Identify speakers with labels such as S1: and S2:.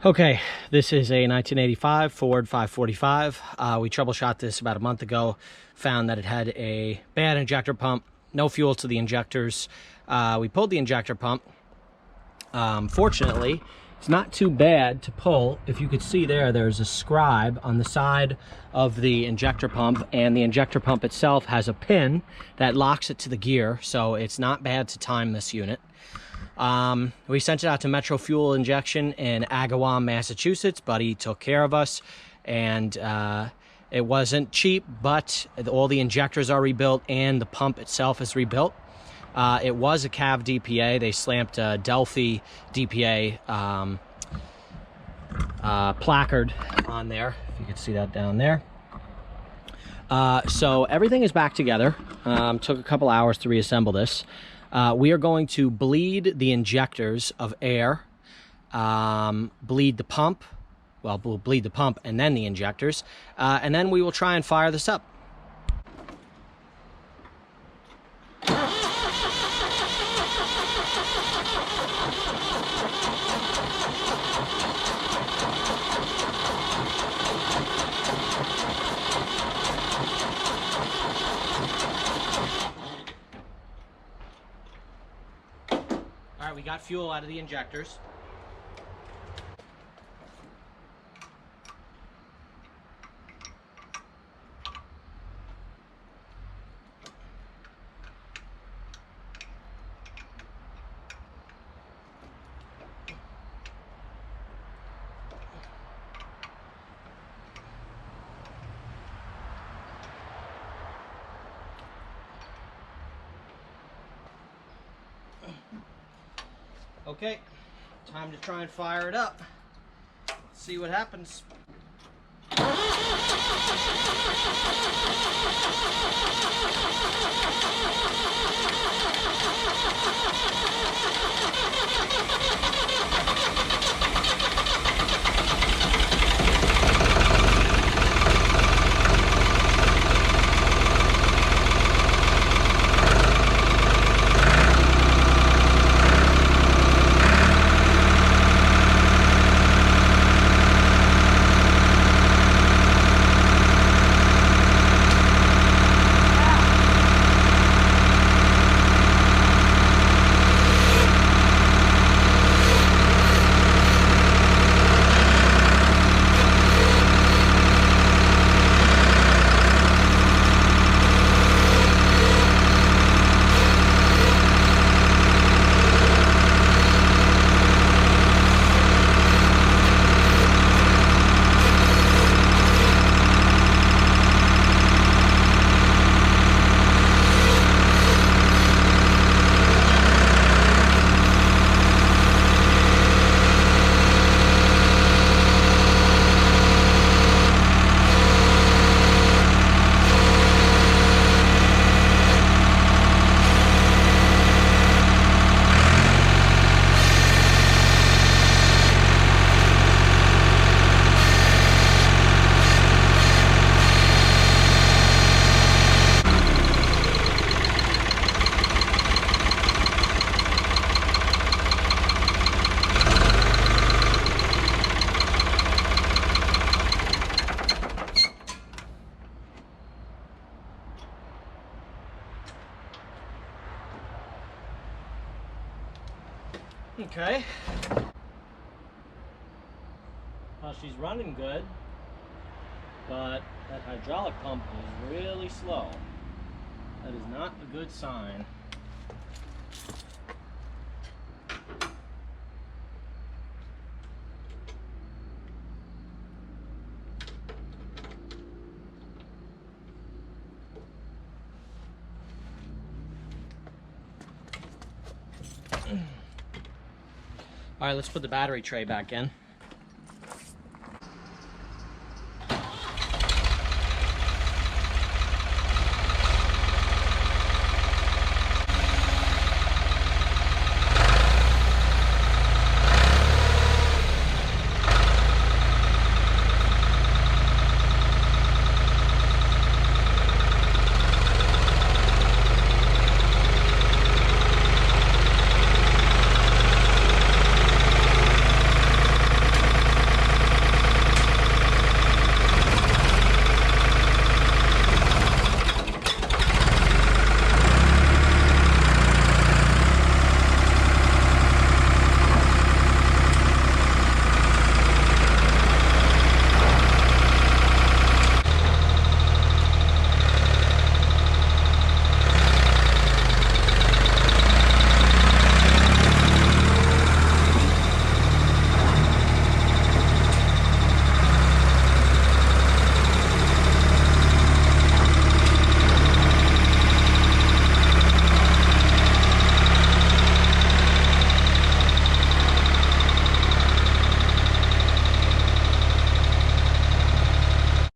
S1: Okay, this is a 1985 Ford 545. We troubleshot this about a month ago, found that it had a bad injector pump, no fuel to the injectors. We pulled the injector pump. Fortunately, it's not too bad to pull. If you could see there's a scribe on the side of the injector pump, and the injector pump itself has a pin that locks it to the gear, so it's not bad to time this unit. We sent it out to Metro Fuel Injection in Agawam, Massachusetts. Buddy took care of us, and it wasn't cheap, but all the injectors are rebuilt and the pump itself is rebuilt. It was a CAV DPA. They slamped a Delphi DPA placard on there, if you can see that down there. So everything is back together. Took a couple hours to reassemble this. We are going to bleed the injectors of air, bleed the pump. Well, we'll bleed the pump and then the injectors, and then we will try and fire this up. All right, we got fuel out of the injectors. Okay, time to try and fire it up. See what happens. Okay. Well, she's running good, but that hydraulic pump is really slow. That is not a good sign. All right, let's put the battery tray back in.